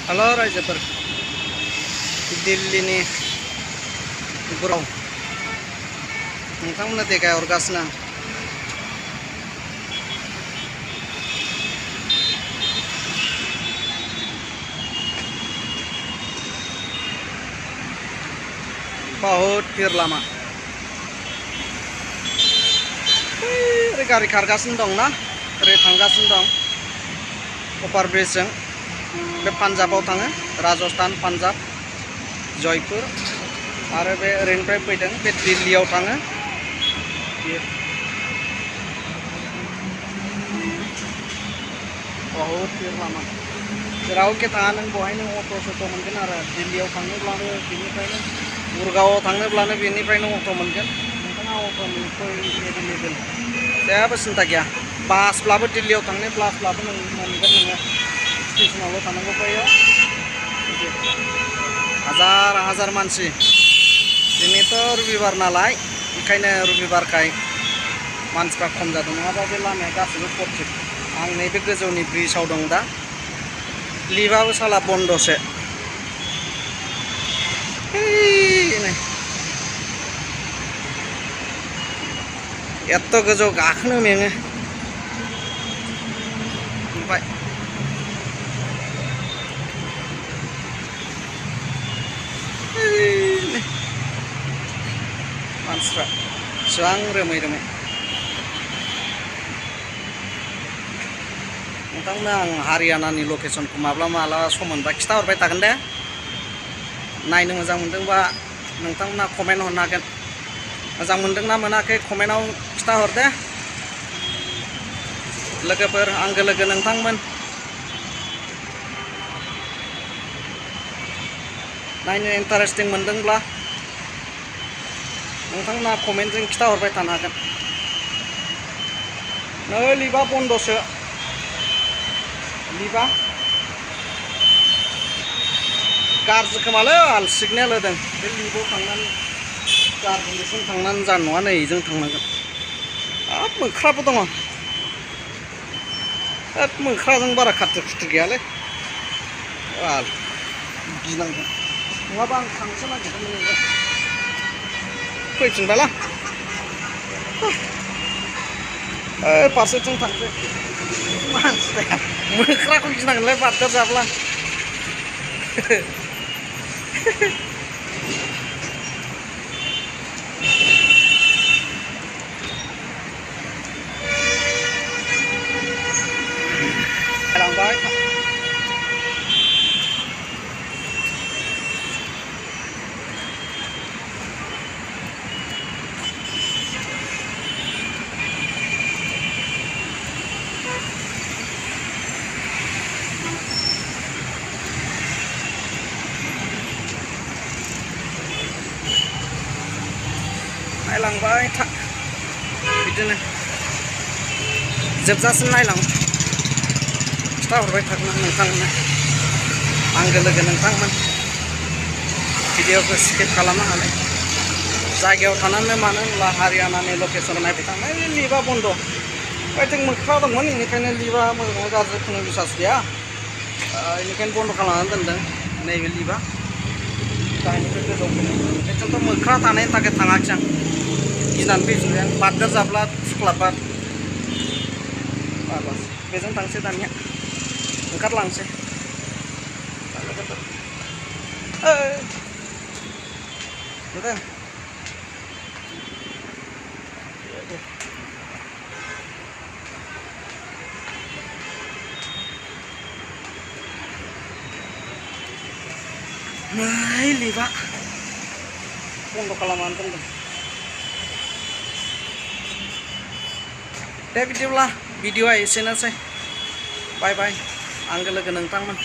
Halo रायजोफोर दिल्लीनि गुराव नोंथांमोननो देखायहरगासिनो आं बहुत भीड़ लामा ओरै गारि खारगासिनो दं ना ओरै थांगासिनो दं अभार ब्रिजजों बे पान्जाबाव थाङो राजस्थान पान्जाब जयपुर आरो बे ओरैनिफ्राय फैदों बे दिल्लीयाव थाङो बहुत भीड़ लामा जेरावखि थाङा नों बहाय नों अट' सट' मोनगोन आरो दिल्लीयाव थांनोब्लानो बेनिफ्रायनो गुरगावआव थांनोब्लानो बेनिफ्रायनो अट' मोनगोन नोंथाङा अट'नि एभेलेबेल जेबो सिन्था गैया बासब्लाबो दिल्लीयाव थांनो बासब्लाबो नों मोनगोन नोङो स्टेशनावल' थानांगौ बैयाव हाजार हाजार मानसि दिनैथ' रबिबार नालाय ओंखायनो रबिबारखाय मानसिफ्रा खम जादों नङाबा बे लामाया गासैबो फरटिभ आं नैबे गोजौनि ब्रिजआव दं दा लिभाबो साला बन्दसो एत्त' गोजौ गाखोनो मेङो ओमफ्राय मानसिफ्रा बेसेबां रोमै रोमै नोंथांनो आं हारियानानि लकेसनखौ माब्लाबा सम मोनबा खिथाहरबाय थागोन दे नायनो मोजां मोनदोंबा नोंथांमोना कमेन्ट हरनो हागोन मोजां मोनदोंना मोनाखै कमेन्टआव खिथाहर दे लोगोफोर आंगो लोगो नोंथांमोन नायनो इन्टारेस्टिं मोनदोंब्ला नोंथांमोना कमेन्टजों खिथाहरबाय थानो हागोन नै लिभा बन्दसो लिभा गाज्रि खोमालै आल सिगनेल होदों बे लिभाव थांनानै गाज्रिसिम थांनानै जानाय नङा नै जों थांनांगोन हाब मोख्राबो दङ हाब मोख्राजों बारा खाथि खुथि गैयालै आल गिनांगोन नङाबा आं थांसो नागिरदोंमोन नोंजों फैफिनबायला फारसेथिं थांसै मानसिया मोख्राखौ गिनांगोनलै बारदेर जाब्ला लांबाय नायलांबाय था बिदिनो जोबजासिम नायलां खिथाहरबाय थागोन नोंथांमोननो आंगो लोगो नोंथांमोन भिडिअखौ स्किप खालामनो हानाय जायगायाव थानानै मानो होनब्ला हारियानानि लकेसन नायबाय थांनाय लिभा बन्द ओइथिं मोख्रा दंमोन बेनिखायनो लिभा मोजाङै गाज्रि खुनु बिसास गैया बेनिखायनो बन्द खालामनानै दोनदों नैबे लिभा गाहायनिफ्राय गोजौआव फैनाय बेथिंथ' मोख्रा थानायनि थाखाय थाङाखै आं गिनानै फैफिनबाय आं बारदेर जाब्ला सुख्लाबबा बास बेजों थांसै दानिया ओंखारलांसै नुदों नै लिभा बन्द खालामनानै दोनदों दे बिदिब्ला भिडिअआ एसेनोसै बाय बाय आंगो लोगो नोंथांमोन